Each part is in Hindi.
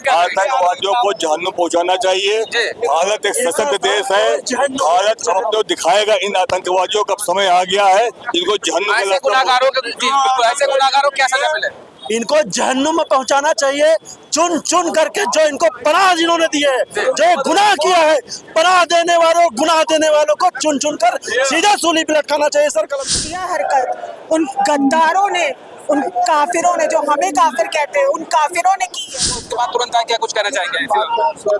आतंकवादियों को जहन्नुम पहुंचाना चाहिए। भारत एक सशक्त देश है। भारत अब तो दिखाएगा इन आतंकवादियों का समय आ गया है। इनको जहन्नुम ऐसे गुनाहगारों को क्या सजा मिले? इनको जहन्नुम में पहुंचाना चाहिए। चुन चुन करके जो इनको पनाह जिन्होंने दी है, जो गुनाह किया है, पनाह देने वालों, गुनाह देने वालों को चुन चुन कर सीधा सूली पे लटकाना चाहिए। सर यह हरकत उन गद्दारों ने, उन काफिरों ने, जो हमें काफिर कहते हैं, उन काफिरों ने की है। उसके बाद तुरंत आए, क्या कुछ कहना चाहेंगे?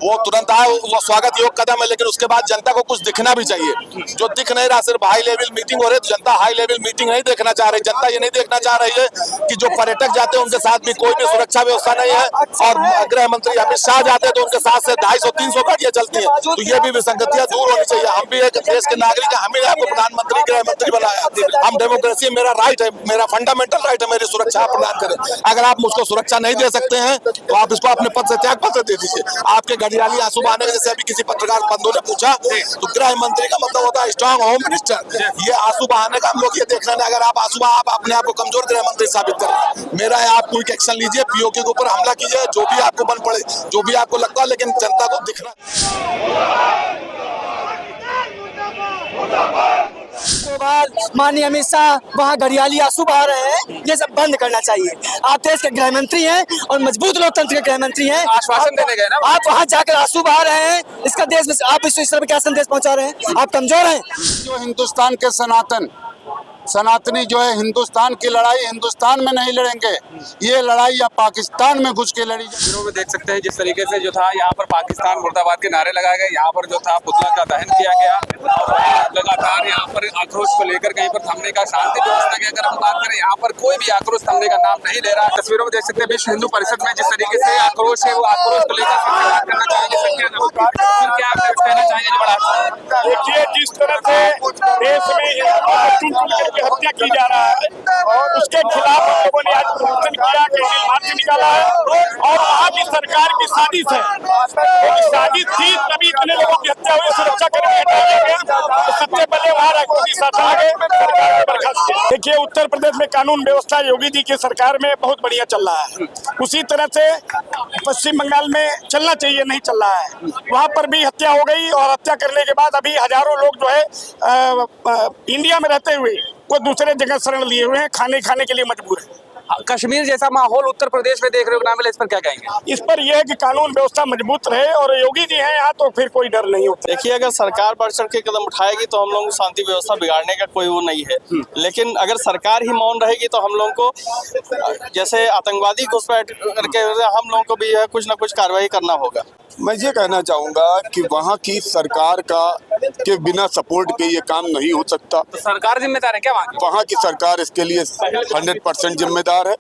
वो तुरंत आए, वो स्वागत योग कदम है, लेकिन उसके बाद जनता को कुछ दिखना भी चाहिए। जो दिख नहीं रहा, सिर्फ हाई लेवल मीटिंग हो रही है, तो जनता हाई लेवल मीटिंग नहीं देखना चाह रही। जनता ये नहीं देखना चाह रही है कि जो पर्यटक जाते हैं उनके साथ भी कोई भी सुरक्षा व्यवस्था नहीं है, और गृह मंत्री अमित शाह जाते हैं तो उनके साथ से 250-300 गाड़ियां चलती हैं। तो ये भी विसंगतियां दूर होनी चाहिए। हम भी एक देश के नागरिक हैं, हम ही आपको प्रधानमंत्री गृह मंत्री बनाया। हम डेमोक्रेसी, मेरा राइट है, मेरा फंडामेंटल राइट है मेरी सुरक्षा प्रदान करें। अगर आप मुझको सुरक्षा नहीं दे सकते हैं तो आप इसको अपने पद से त्याग पत्र दे दीजिए। आपके घड़ियाली आंसू बहाने, जैसे अभी किसी पत्रकार बंधु ने पूछा, तो गृह मंत्री का मतलब होता है स्ट्रांग होम मिनिस्टर। ये आंसू बहाने का हम लोग ये देख रहे हैं। अगर आप आंसू बहा, आप अपने आप को कमजोर गृह मंत्री साबित कर रहे हैं। मेरा है, आप क्विक एक्शन लीजिए, पीओके के ऊपर हमला कीजिए, जो भी आपको बन पड़े, जो भी आपको लगता है, लेकिन जनता को दिख रहा है। माननीय अमित शाह वहाँ घड़ियाली आंसू बहा रहे हैं, ये सब बंद करना चाहिए। आप देश के गृह मंत्री हैं और मजबूत लोकतंत्र के गृह मंत्री हैं। आश्वासन देने गए ना, आप वहाँ जाकर आंसू बहा रहे हैं। इसका देश में आप इस तरह क्या संदेश पहुँचा रहे हैं? आप कमजोर हैं। जो हिंदुस्तान के सनातनी जो है, हिंदुस्तान की लड़ाई हिंदुस्तान में नहीं लड़ेंगे। ये लड़ाई या पाकिस्तान में घुस के लड़ी। में देख सकते हैं जिस तरीके से जो था यहाँ पर पाकिस्तान मुर्दाबाद के नारे लगाए गए, यहाँ पर जो था पुतला का दहन किया गया, लगातार यहाँ पर आक्रोश को लेकर कहीं पर थमने का, शांति व्यवस्था की अगर हम बात करें, यहाँ पर कोई भी आक्रोश थमने का नाम नहीं ले रहा। तस्वीरों में देख सकते हैं विश्व हिंदू परिषद में जिस तरीके से आक्रोश है, वो आक्रोश को लेकर करना चाहेंगे। क्या कहना चाहेंगे? बड़ा देखिए, जिस तरह से देश में हत्या की जा रहा है और उसके खिलाफ हम लोगों ने आज प्रदर्शन किया, कैंडल मार्च निकाला है। और वहाँ की सरकार की साजिश है, साजिश थी तभी इतने लोगों की हत्या हुई। सुरक्षा कर्मी हटाए गए तो सबसे पहले वहाँ राष्ट्रपति शासन आगे सरकार को बर्खास्त किया। देखिए, उत्तर प्रदेश में कानून व्यवस्था योगी जी की सरकार में बहुत बढ़िया चल रहा है। उसी तरह से पश्चिम बंगाल में चलना चाहिए, नहीं चल रहा है। वहाँ पर भी हत्या हो गई और हत्या करने के बाद अभी हजारों लोग जो है इंडिया में रहते हुए वो दूसरे जगह शरण लिए हुए हैं, खाने के लिए मजबूर है। कश्मीर जैसा माहौल उत्तर प्रदेश में देख रहे हो ना मिले, इस पर क्या कहेंगे? इस पर यह है कि कानून व्यवस्था मजबूत रहे और योगी जी हैं यहाँ तो फिर कोई डर नहीं होता। देखिए, अगर सरकार बढ़ चढ़ के कदम उठाएगी तो हम लोगों को शांति व्यवस्था बिगाड़ने का कोई वो नहीं है। लेकिन अगर सरकार ही मौन रहेगी तो हम लोगों को जैसे आतंकवादी घुसपैठ करके हम लोगों को भी यह कुछ न कुछ कार्रवाई करना होगा। मैं ये कहना चाहूँगा कि वहाँ की सरकार के बिना सपोर्ट के ये काम नहीं हो सकता। तो सरकार जिम्मेदार है क्या? वहाँ की सरकार इसके लिए 100% जिम्मेदार है।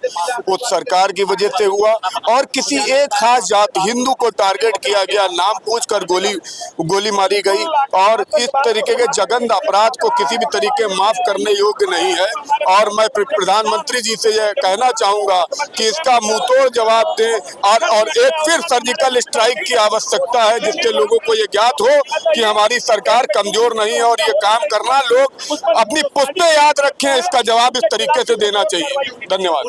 उस सरकार की वजह से हुआ और किसी एक खास जात हिंदू को टारगेट किया गया, नाम पूछकर गोली मारी गई। और इस तरीके के जघन्य अपराध को किसी भी तरीके माफ करने योग्य नहीं है। और मैं प्रधानमंत्री जी से यह कहना चाहूँगा कि इसका मुंहतोड़ जवाब दें और एक फिर सर्जिकल स्ट्राइक की आवश्यकता है, जिससे लोगों को ये ज्ञात हो कि हमारी सरकार कमजोर नहीं है और ये काम करना लोग अपनी पुश्तें याद रखें। इसका जवाब इस तरीके से देना चाहिए। धन्यवाद।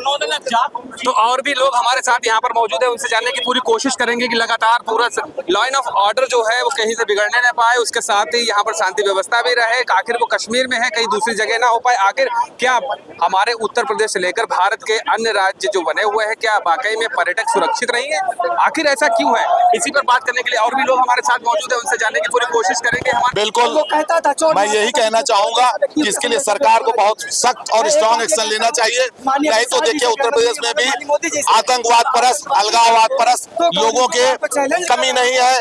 तो और भी लोग हमारे साथ यहाँ पर मौजूद है, उनसे जानने की पूरी कोशिश करेंगे कि लगातार पूरा लॉ ऑफ ऑर्डर जो है वो कहीं से बिगड़ने न पाए, उसके साथ ही यहाँ पर शांति व्यवस्था भी रहे। आखिर वो कश्मीर में है, कहीं दूसरी जगह ना हो पाए। आखिर क्या हमारे उत्तर प्रदेश से लेकर भारत के अन्य राज्य जो बने हुए हैं, क्या वाकई में पर्यटक सुरक्षित नहीं है? आखिर ऐसा क्यों है? इसी पर बात करने के लिए और भी लोग हमारे साथ मौजूद है, उनसे जानने की पूरी कोशिश करेंगे। बिल्कुल, मैं यही कहना चाहूंगा कि इसके लिए सरकार को बहुत सख्त और स्ट्रांग एक्शन लेना चाहिए। नहीं तो देखिए, उत्तर प्रदेश में भी आतंकवाद परस्त, अलगाववाद परस्त लोगों के कमी नहीं है।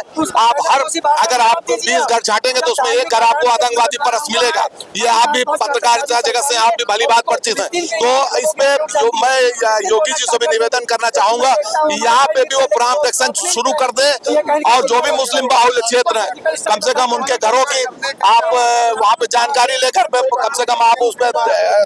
अगर आप 20 घर छाटेंगे तो उसमें एक घर आपको आतंकवादी परस्त मिलेगा। ये आप भी पत्रकारिता जगत से आप भी भली बात परिचित है। तो इसमें जो मैं योगी जी से भी निवेदन करना चाहूंगा, यहाँ पे भी वो प्रॉम्प्ट एक्शन शुरू कर दे और जो भी मुस्लिम बाहुल्य क्षेत्र है, कम से कम उनके घरों की आप वहाँ पे जानकारी लेकर कम से कम आप उस पर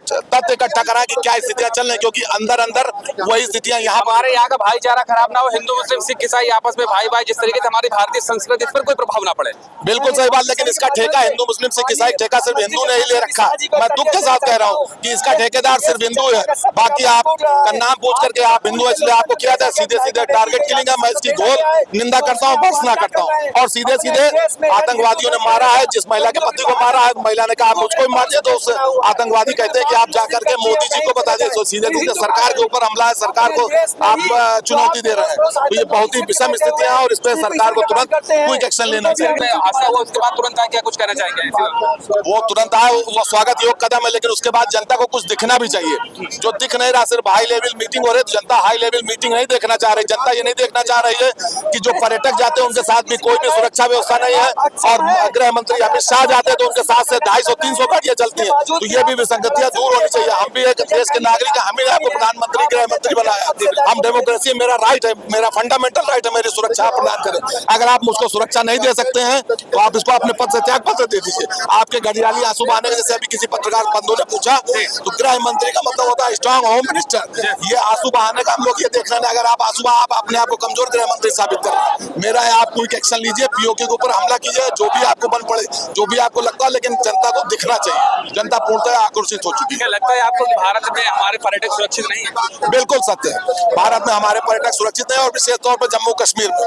तथ्य इकट्ठा कराएं कि क्या स्थितियाँ चल रही, क्योंकि अंदर अंदर वही स्थितियां यहाँ पर। हमारे यहाँ का भाईचारा खराब ना हो, हिंदू मुस्लिम सिख ईसाई आपस में भाई भाई जिस तरीके से हमारी भारतीय संस्कृति, इस पर कोई प्रभाव ना पड़े। बिल्कुल सही बात, लेकिन इसका ठेका हिंदू मुस्लिम सिख ईसाई ठेका सिर्फ हिंदू ने ही ले रखा। मैं दुख के साथ कह रहा हूँ कि इसका ठेकेदार सिर्फ हिंदू है, बाकी आप का नाम पूछ करके आप हिंदू है इसलिए आपको किया जाए, सीधे सीधे टारगेट किलिंग है। मैं इसकी घोर निंदा करता हूँ, भर्त्सना करता हूँ। और सीधे सीधे आतंकवादियों ने मारा है, जिस महिला के पति को मारा है, महिला ने कहा मुझको भी मार दिया, तो उस आतंकवादी कहते हैं कि आप जाकर के मोदी जी को बता दीजिए। तो सीधे सीधे सरकार के ऊपर हमला है, सरकार को आप चुनौती दे रहे हैं। तो ये बहुत ही विषम स्थितियां हैं और इस पर सरकार को तुरंत क्विक एक्शन लेना चाहिए। हादसा हुआ उसके बाद तुरंत आए, क्या कुछ कहना चाहेंगे? वो तुरंत आए, वो स्वागत योग कदम है, लेकिन उसके बाद जनता को कुछ दिखना भी चाहिए। जो दिख नहीं रहा, सिर्फ हाई लेवल मीटिंग हो रही है, तो जनता हाई लेवल मीटिंग नहीं देखना चाह रही। जनता ये नहीं देखना चाह रही है कि जो पर्यटक जाते हैं उनके साथ भी कोई भी सुरक्षा व्यवस्था नहीं है, और गृह मंत्री अमित शाह जाते हैं तो उनके साथ से 250-300 गाड़ियां चलती हैं। तो ये भी विसंगतियां दूर होनी चाहिए। हम भी एक देश के नागरिक हैं, हमें आपको प्रधानमंत्री गृह मंत्री बनाया। हम डेमोक्रेसी, मेरा राइट है, मेरा फंडामेंटल राइट है, मेरी सुरक्षा प्रदान करें। अगर आप मुझको सुरक्षा नहीं दे सकते हैं तो आप इसको अपने पद से त्याग पत्र दे दीजिए। आपके घड़ियाली आंसू बहाने के, जैसे अभी किसी पत्रकार बंधु ने पूछा, तो गृह मंत्री का मतलब होता है स्ट्रांग होम मिनिस्टर। ये आंसू बहाने का हम लोग ये देख रहे हैं। अगर आप आंसू आप अपने आप को कमजोर गृह मंत्री साबित कर रहे हैं, मेरा है आप क्विक एक्शन लीजिए, पीओके के ऊपर हमला कीजिए, जो भी आपको बन पड़े, जो भी आपको लगता है, लेकिन जनता को दिखना चाहिए। जनता पूर्णतः आक्रोशित हो चुकी है। क्या लगता है आपको भारत में हमारे पर्यटक सुरक्षित नहीं है? बिल्कुल सत्य है, भारत में हमारे पर्यटक सुरक्षित नहीं, और विशेष तौर पर जम्मू कश्मीर में।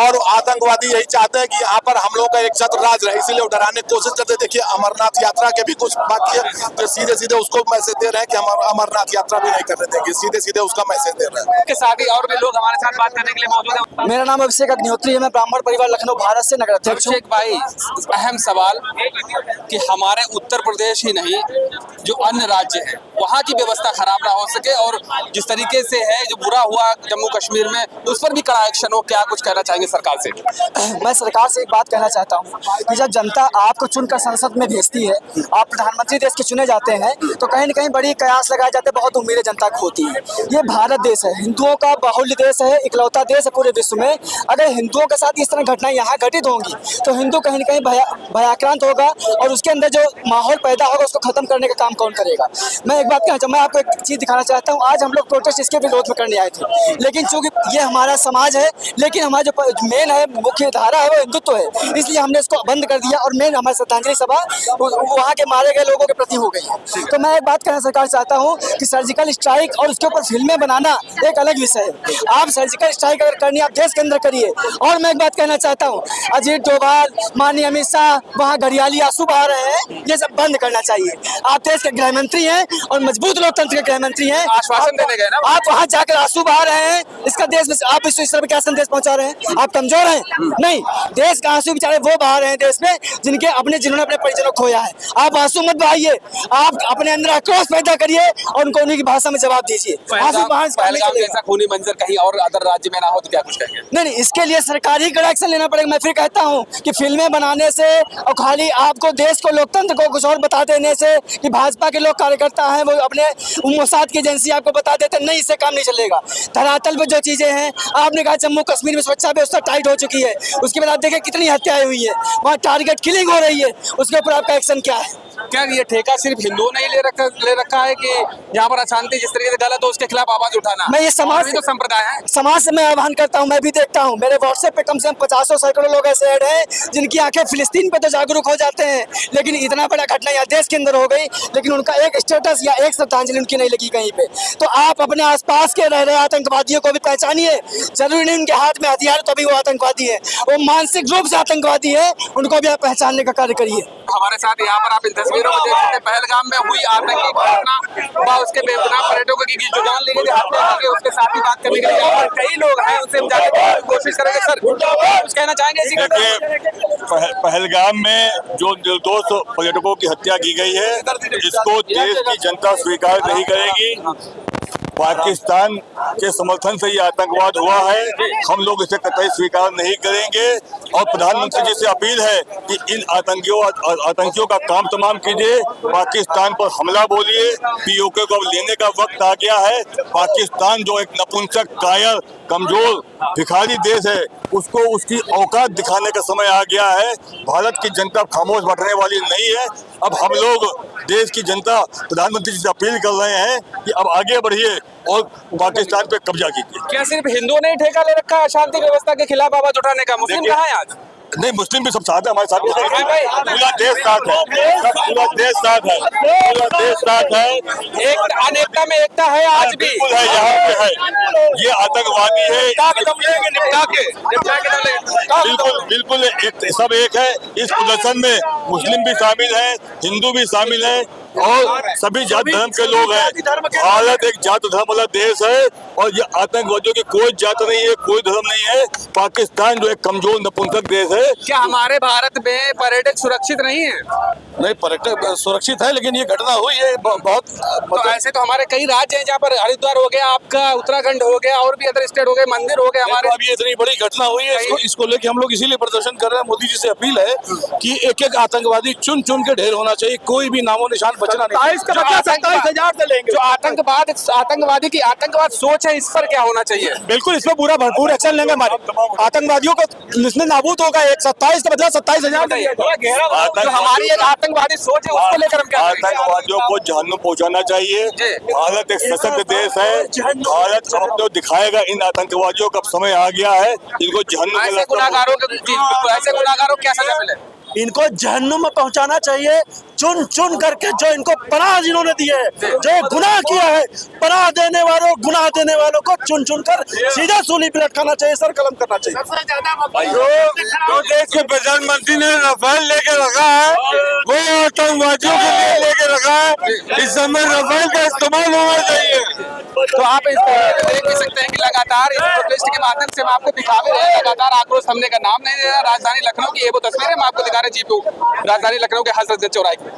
और आतंकवादी यही चाहते हैं कि यहाँ पर हम लोग का एक छत्र राज रहे, इसीलिए वो डराने की कोशिश करते हैं। देखिए अमरनाथ यात्रा के भी कुछ बाकी है, तो सीधे सीधे उसको मैसेज दे रहे हैं कि हम अमरनाथ यात्रा भी नहीं करने देंगे, सीधे सीधे उसका मैसेज दे रहे हैं। के साथ ही और भी लोग हमारे साथ बात करने के लिए मौजूद हैं। मेरा नाम अभिषेक अग्निहोत्री है, मैं ब्राह्मण परिवार लखनऊ भारत से नगर अध्यक्ष हूँ। अभिषेक भाई, अहम सवाल कि हमारे उत्तर प्रदेश ही नहीं, जो अन्य राज्य है वहाँ की व्यवस्था खराब ना हो सके, और जिस तरीके से है जो बुरा हुआ जम्मू कश्मीर में, उस पर भी कड़ा एक्शन हो। क्या कुछ कहना चाहेंगे सरकार से? मैं सरकार से एक बात कहना चाहता हूँ कि जब जनता आपको चुनकर संसद में भेजती है, आप प्रधानमंत्री देश के चुने जाते हैं, तो कहीं न कहीं बड़ी कयास लगाए जाते हैं, बहुत उम्मीदें जनता को होती है। ये भारत देश है, हिंदुओं का बाहुल्य देश है, इकलौता देश है पूरे विश्व में। अगर हिंदुओं के साथ इस तरह घटनाएं यहाँ घटित होंगी तो हिंदू कहीं न कहीं भयाक्रांत होगा, और उसके अंदर जो माहौल पैदा होगा उसको खत्म करने का काम कौन करेगा? मैं एक बात कहना चाहूँ, मैं आपको एक चीज़ दिखाना चाहता हूँ। आज हम लोग प्रोटेस्ट इसके विरोध में करने आए थे, लेकिन चूंकि ये हमारा समाज है, लेकिन हमारा जो मेन है, मुख्य धारा है, वो हिंदुत्व है, इसलिए हमने इसको बंद कर दिया, और मेन हमारी श्रद्धांजलि सभा वहाँ के मारे गए लोगों के प्रति हो गई है। तो मैं एक बात कहना सरकार चाहता हूँ कि सर्जिकल स्ट्राइक और उसके ऊपर फिल्में बनाना एक अलग विषय है। आप सर्जिकल स्ट्राइक अगर करनी, आप देश के अंदर करिए। और मैं एक बात कहना चाहता हूँ, अजीत डोभाल, माननीय अमित शाह वहाँ घड़ियाली आंसू बहा रहे हैं, ये सब बंद करना चाहिए। आप देश के गृह मंत्री हैं और मजबूत लोकतंत्र के गृह मंत्री हैं, आश्वासन देने गए ना, आप वहाँ जाकर आंसू बहा रहे हैं, इसका देश में आप इस तरह क्या संदेश पहुंचा रहे हैं? आप कमजोर हैं? नहीं, देश का आंसू बेचारे वो बहा रहे हैं देश में जिन्होंने अपने परिजनों को खोया है। आप आंसू मत बहाइए, आप अपने अंदर आक्रोश पैदा करिए और उनको उन्हीं की भाषा में जवाब दीजिए। आंसू पहलगाम जैसा खूनी मंजर कहीं और अदर राज्य में ना हो तो क्या कुछ कहेंगे? नहीं, इसके लिए सरकार ही कड़ा एक्शन लेना पड़ेगा। मैं फिर कहता हूँ कि फिल्में बनाने से और खाली आपको देश को, लोकतंत्र को कुछ और बता देने से कि भाजपा के लोग कार्यकर्ता हैं, वो अपने मोसाद की एजेंसी आपको बता देते, नहीं, इससे काम नहीं चलेगा। धरातल पर जो चीजें हैं, आपने कहा जम्मू कश्मीर में सुरक्षा व्यवस्था टाइट हो चुकी है, उसके बाद आप देखें कितनी हत्याएं हुई है, वहाँ टारगेट किलिंग हो रही है, उसके ऊपर आपका एक्शन क्या है? क्या ये ठेका सिर्फ हिंदुओं ने ही ले रखा है कि यहाँ पर अशांति जिस तरीके से गलत हो उसके खिलाफ आवाज उठाना? मैं ये समाज तो संप्रदाय है, समाज से मैं आह्वान करता हूँ। मैं भी देखता हूँ मेरे व्हाट्सएप पे कम से कम 50 सैकड़ों लोग ऐसे ऐड हैं जिनकी आंखें फिलिस्तीन पे तो जागरूक हो जाते हैं, लेकिन इतना बड़ा घटना यहाँ देश के अंदर हो गई, लेकिन उनका एक स्टेटस या एक श्रद्धांजलि उनकी नहीं लगी कहीं पे। तो आप अपने आसपास के रह रहे आतंकवादियों को भी पहचानिए। जरूरी नहीं उनके हाथ में हथियार तो भी वो आतंकवादी है, वो मानसिक रूप से आतंकवादी है, उनको भी आप पहचानने का कार्य करिए। हमारे साथ यहाँ पर आप इन तस्वीरों में देख सकते हैं, पहलगाम में हुई आतंकी घटना, उसके बेगुनाह पर्यटकों की जो जान ली गई हत्या की गई, उसके साथ ही बात करने के लिए यहाँ पर कई लोग हैं, उनसे हम जानने की कोशिश करेंगे। सर, कुछ कहना चाहेंगे इसी घटना? पहलगाम में जो निर्दोष पर्यटकों की हत्या की गई है, इसको देश की जनता स्वीकार नहीं करेगी। पाकिस्तान के समर्थन से ये आतंकवाद हुआ है, हम लोग इसे कतई स्वीकार नहीं करेंगे। और प्रधानमंत्री जी से अपील है कि इन आतंकियों का काम तमाम कीजिए, पाकिस्तान पर हमला बोलिए, पीओके को लेने का वक्त आ गया है। पाकिस्तान जो एक नपुंसक, कायर, कमजोर भिखारी देश है उसको उसकी औकात दिखाने का समय आ गया है। भारत की जनता खामोश बैठने वाली नहीं है। अब हम लोग देश की जनता प्रधानमंत्री जी से अपील कर रहे हैं कि अब आगे बढ़िए और पाकिस्तान पे कब्जा कीजिए। क्या सिर्फ हिंदुओं ने ही ठेका ले रखा है शांति व्यवस्था के खिलाफ आवाज उठाने का? मुस्लिम देखिए, कहाँ है आज? नहीं, मुस्लिम भी सब साथ है हमारे साथ। भाई, पूरा देश साथ है, पूरा देश साथ है, पूरा देश साथ है। एक अनेकता में एकता है आज भी। बिल्कुल है, यहाँ पे है। ये आतंकवादी है। बिल्कुल बिल्कुल सब एक है। इस प्रदर्शन में मुस्लिम भी शामिल है, हिंदू भी शामिल है और सभी जाति धर्म के लोग हैं। भारत एक जाति धर्म वाला देश है और ये आतंकवादियों की कोई जात नहीं है, कोई धर्म नहीं है। पाकिस्तान जो एक कमजोर नपुंसक देश है। क्या हमारे भारत में पर्यटक सुरक्षित नहीं है? नहीं, पर्यटक सुरक्षित है, लेकिन ये घटना हुई है बहुत तो ऐसे तो हमारे कई राज्य हैं जहाँ पर हरिद्वार हो गया, आपका उत्तराखंड हो गया, और भी अदर स्टेट हो गए, मंदिर हो गए हमारे। अभी इतनी बड़ी घटना हुई है, इसको लेके हम लोग इसीलिए प्रदर्शन कर रहे हैं। मोदी जी से अपील है कि एक एक आतंकवादी चुन चुन के ढेर होना चाहिए, कोई भी नामो निशान बचना नहीं। 27,000 से लेंगे। जो आतंकवादी की आतंकवाद सोच है, इस पर क्या होना चाहिए? बिल्कुल इस पर पूरा भरपूर एक्शन लेंगे। हमारे आतंकवादियों को इसमें नाबूद होगा। एक 27 का बदला 27,000। जो हमारी एक आतंकवादी सोच है उसको लेकर हम क्या करेंगे? आतंकवादियों को जहन्नुम पहुंचाना चाहिए। भारत एक सशक्त देश है। भारत अपने दिखाएगा इन आतंकवादियों का समय आ गया है। इनको जहन्नुम ऐसे गुनाहगारों को क्या सजा मिले? इनको जहन्नुम में पहुंचाना चाहिए। चुन चुन करके जो इनको पनाह जिन्होंने दी है, जो गुनाह किया है, पनाह देने वालों, गुनाह देने वालों को चुन चुन कर सीधा सूली पे लटकाना चाहिए, सर कलम करना चाहिए। जो देश के प्रधानमंत्री ने राफेल लेके रखा है वो आतंकवादियों के लिए लेके रखा है। इस समय राफेल का इस्तेमाल होना चाहिए। तो आप इस देख भी सकते हैं कि लगातार इस प्रोटेस्ट के माध्यम से हम आपको दिखा भी रहे हैं। लगातार आक्रोश थमने का नाम नहीं ले रहा। राजधानी लखनऊ की ये वो तस्वीरें हम आपको दिखा रहे हैं जीपू राजधानी लखनऊ के हजरत चौराहे की।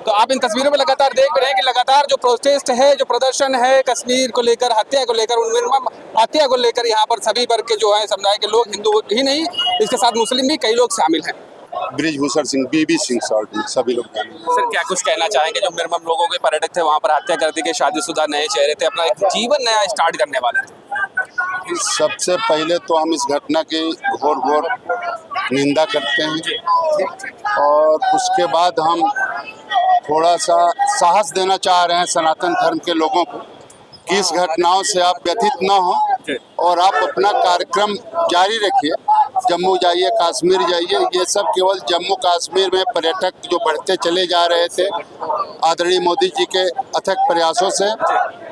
तो आप इन तस्वीरों में लगातार देख रहे हैं कि लगातार जो प्रोटेस्ट है, जो प्रदर्शन है कश्मीर को लेकर, हत्या को लेकर, उन हत्या को लेकर, यहाँ पर सभी वर्ग के जो है समुदाय के लोग, हिंदू ही नहीं इसके साथ मुस्लिम भी कई लोग शामिल हैं। ब्रिजभूषण सिंह, बीबी सिंह, सभी लोग। सर क्या कुछ कहना चाहेंगे? जो निर्मम लोगों के पर्यटक थे वहाँ पर हत्या कर दी गई, शादीशुदा नए चेहरे थे, अपना एक जीवन नया स्टार्ट करने वाले थे। सबसे पहले तो हम इस घटना की घोर निंदा करते हैं और उसके बाद हम थोड़ा सा साहस देना चाह रहे हैं सनातन धर्म के लोगों को कि इस घटनाओं से आप व्यथित न हो और आप अपना कार्यक्रम जारी रखिए। जम्मू जाइए, कश्मीर जाइए। ये सब केवल जम्मू कश्मीर में पर्यटक जो बढ़ते चले जा रहे थे, आदरणीय मोदी जी के अथक प्रयासों से,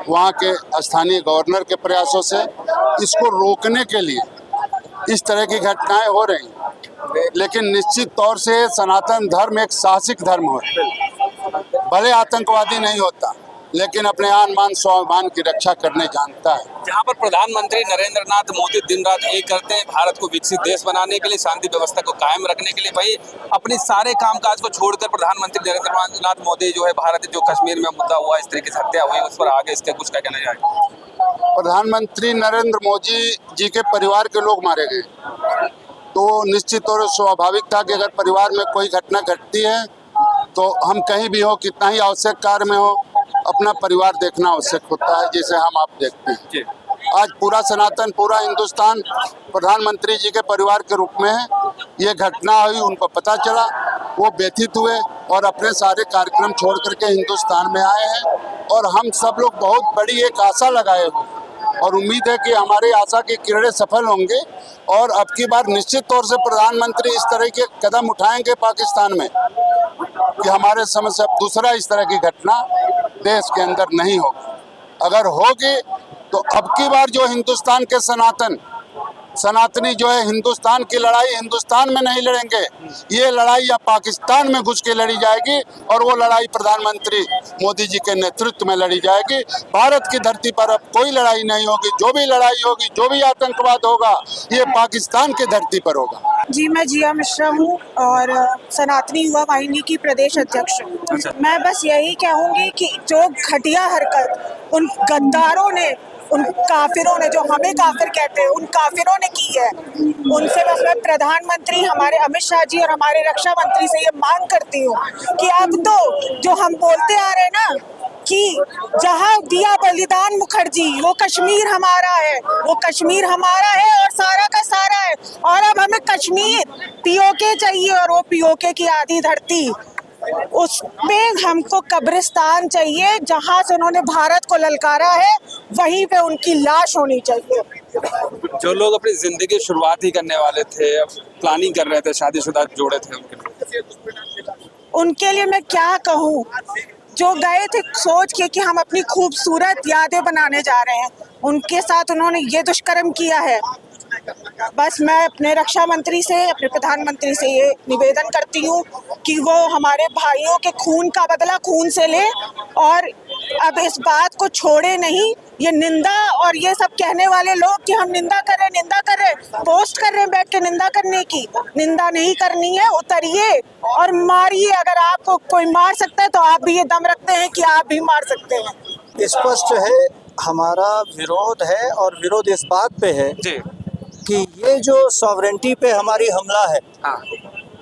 वहाँ के स्थानीय गवर्नर के प्रयासों से इसको रोकने के लिए इस तरह की घटनाएं हो रही हैं। लेकिन निश्चित तौर से सनातन धर्म एक साहसिक धर्म है। भले आतंकवादी नहीं होता लेकिन अपने आन मान स्वाभिमान की रक्षा करने जानता है। जहाँ पर प्रधानमंत्री नरेंद्र नाथ मोदी दिन रात एक करते हैं भारत को विकसित देश बनाने के लिए, शांति व्यवस्था को कायम रखने के लिए, भाई अपने सारे कामकाज को छोड़कर प्रधानमंत्री नरेंद्र नाथ मोदी जो है भारत जो कश्मीर में मुद्दा हुआ, इस तरीके से हत्या हुई, उस पर आगे इसका कुछ क्या कहना चाहिए? प्रधानमंत्री नरेंद्र मोदी जी के परिवार के लोग मारे गए तो निश्चित और स्वाभाविक था कि अगर परिवार में कोई घटना घटती है तो हम कहीं भी हो, कितना ही आवश्यक कार्य में हो, अपना परिवार देखना आवश्यक होता है, जैसे हम आप देखते हैं। आज पूरा सनातन, पूरा हिंदुस्तान प्रधानमंत्री जी के परिवार के रूप में है। ये घटना हुई, उनको पता चला, वो व्यथित हुए और अपने सारे कार्यक्रम छोड़ करके हिंदुस्तान में आए हैं और हम सब लोग बहुत बड़ी एक आशा लगाए हुए और उम्मीद है कि हमारी आशा की किरणें सफल होंगे और अब की बार निश्चित तौर से प्रधानमंत्री इस तरह के कदम उठाएंगे पाकिस्तान में कि हमारे समय से अब दूसरा इस तरह की घटना देश के अंदर नहीं होगी। अगर होगी तो अब की बार जो हिंदुस्तान के सनातनी जो है हिंदुस्तान की लड़ाई हिंदुस्तान में नहीं लड़ेंगे, ये लड़ाई या पाकिस्तान में घुस के लड़ी जाएगी और वो लड़ाई प्रधानमंत्री मोदी जी के नेतृत्व में लड़ी जाएगी। भारत की धरती पर अब कोई लड़ाई नहीं होगी। जो भी लड़ाई होगी, जो भी आतंकवाद होगा, ये पाकिस्तान की धरती पर होगा। जी, मैं जिया मिश्रा हूँ और सनातनी युवा वाहिनी की प्रदेश अध्यक्ष हूँ। मैं बस यही कहूँगी कि जो घटिया हरकत उन गद्दारों ने, उन काफिरों ने, जो हमें काफिर कहते हैं, उन काफिरों ने की है, उनसे बस मैं प्रधानमंत्री हमारे अमित शाह जी और हमारे रक्षा मंत्री से ये मांग करती हूँ कि अब तो जो हम बोलते आ रहे हैं ना कि जहाँ दिया बलिदान मुखर्जी, वो कश्मीर हमारा है, वो कश्मीर हमारा है और सारा का सारा है। और अब हमें कश्मीर पीओके चाहिए, और वो पीओके की आधी धरती, उसमें हमको कब्रिस्तान चाहिए। जहाँ से उन्होंने भारत को ललकारा है वहीं पे उनकी लाश होनी चाहिए। जो लोग अपनी जिंदगी की शुरुआत ही करने वाले थे, अब प्लानिंग कर रहे थे, शादीशुदा जोड़े थे, उनके लिए मैं क्या कहूँ, जो गए थे सोच के कि हम अपनी खूबसूरत यादें बनाने जा रहे हैं, उनके साथ उन्होंने ये दुष्कर्म किया है। बस मैं अपने रक्षा मंत्री से, अपने प्रधानमंत्री से ये निवेदन करती हूँ कि वो हमारे भाइयों के खून का बदला खून से ले और अब इस बात को छोड़े नहीं। ये निंदा और ये सब कहने वाले लोग कि हम निंदा कर रहे हैं, पोस्ट कर रहे हैं बैठ के निंदा करने की, निंदा नहीं करनी है, उतरिए और मारिए। अगर आपको कोई मार सकता है तो आप भी ये दम रखते हैं कि आप भी मार सकते हैं। स्पष्ट है, हमारा विरोध है और विरोध इस बात पे है जी कि ये जो सॉवरेंटी पे हमारी हमला है, हाँ,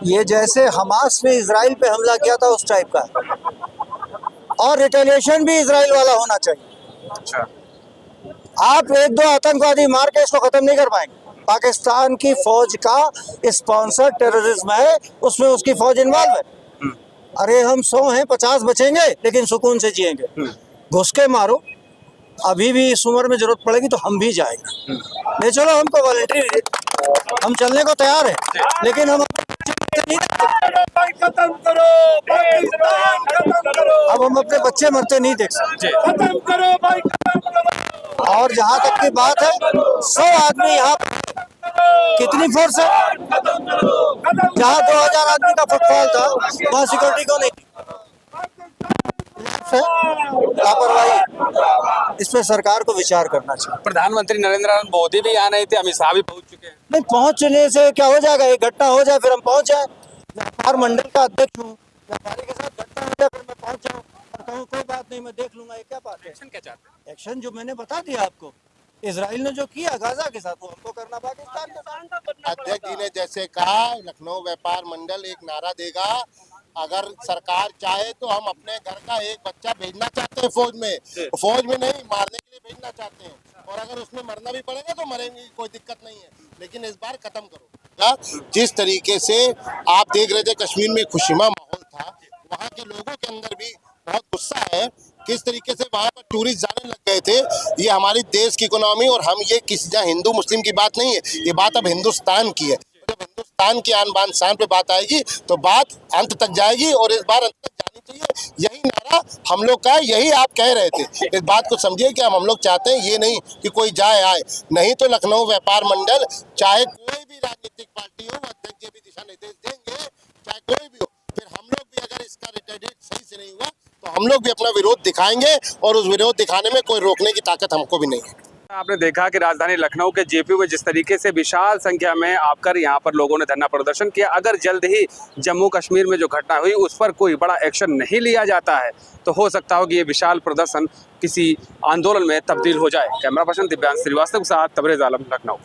ये जैसे हमास ने इजराइल पे हमला किया था उस टाइप का है। और रिटेलिएशन भी इजराइल वाला होना चाहिए। अच्छा, आप एक दो आतंकवादी मार के इसको खत्म नहीं कर पाएंगे। पाकिस्तान की फौज का स्पॉन्सर टेररिज्म है, उसमें उसकी फौज इन्वॉल्व है। अरे हम 100 हैं, 50 बचेंगे लेकिन सुकून से जिएंगे। घुस के मारो, अभी भी इस उम्र में जरूरत पड़ेगी तो हम भी जाएंगे। नहीं चलो, हमको वॉलंटरी, हम चलने को तैयार है, लेकिन हम खत्म करो पाकिस्तान, खत्म करो। अब हम अपने बच्चे मरते नहीं देख सकते। खत्म करो भाई, खत्म करो। और जहाँ तक की बात है, 100 आदमी यहाँ, कितनी फोर्स है? जहाँ 2000 आदमी का फुटफॉल था वहाँ सिक्योरिटी को नहीं, लापरवाही। इस पे सरकार को विचार करना चाहिए। प्रधानमंत्री नरेंद्र मोदी भी यहाँ नहीं थे, अमित शाह भी पहुंच चुके हैं। नहीं, पहुंचने से क्या हो जाएगा? एक घटना हो जाए फिर हम पहुंच जाए। व्यापार मंडल का अध्यक्ष हूँ, व्यापारी के साथ घटना हो जाए फिर मैं पहुंच जाऊँ और कहूँ कोई बात नहीं, मैं देख लूंगा। ये क्या बात है? एक्शन क्या चाहते हैं? एक्शन जो मैंने बता दिया आपको, इजराइल ने जो किया गाजा के साथ, वो हमको करना पाकिस्तान के साथ। अध्यक्ष जी ने जैसे कहा, लखनऊ व्यापार मंडल एक नारा देगा, अगर सरकार चाहे तो हम अपने घर का एक बच्चा भेजना चाहते हैं फौज में, फौज में नहीं मारने के लिए भेजना चाहते हैं, और अगर उसमें मरना भी पड़ेगा तो मरेंगे, कोई दिक्कत नहीं है, लेकिन इस बार खत्म करो। जिस तरीके से आप देख रहे थे कश्मीर में खुशनुमा माहौल था, वहाँ के लोगों के अंदर भी बहुत गुस्सा है। किस तरीके से वहाँ पर टूरिस्ट जाने लग गए थे। ये हमारी देश की इकोनॉमी, और हम ये किसी जहाँ हिंदू मुस्लिम की बात नहीं है, ये बात अब हिंदुस्तान की है। जब हिंदुस्तान की आन बान शान पे बात आएगी तो बात अंत तक जाएगी, और इस बार अंत तक जानी चाहिए। यही नारा हम लोग का है, यही आप कह रहे थे। इस बात को समझिए कि हम लोग चाहते हैं ये नहीं कि कोई जाए आए, नहीं तो लखनऊ व्यापार मंडल चाहे कोई भी राजनीतिक पार्टी हो, अध्यक्ष जी भी दिशा निर्देश देंगे, चाहे कोई भी हो, फिर हम लोग भी अगर इसका रिटेलिएट सही से नहीं हुआ तो हम लोग भी अपना विरोध दिखाएंगे, और उस विरोध दिखाने में कोई रोकने की ताकत हमको भी नहीं है। आपने देखा कि राजधानी लखनऊ के जेपी में जिस तरीके से विशाल संख्या में आकर यहाँ पर लोगों ने धरना प्रदर्शन किया। अगर जल्द ही जम्मू कश्मीर में जो घटना हुई उस पर कोई बड़ा एक्शन नहीं लिया जाता है तो हो सकता हो कि ये विशाल प्रदर्शन किसी आंदोलन में तब्दील हो जाए। कैमरा पर्सन दिव्यांश श्रीवास्तव के साथ तबरेज आलम, लखनऊ।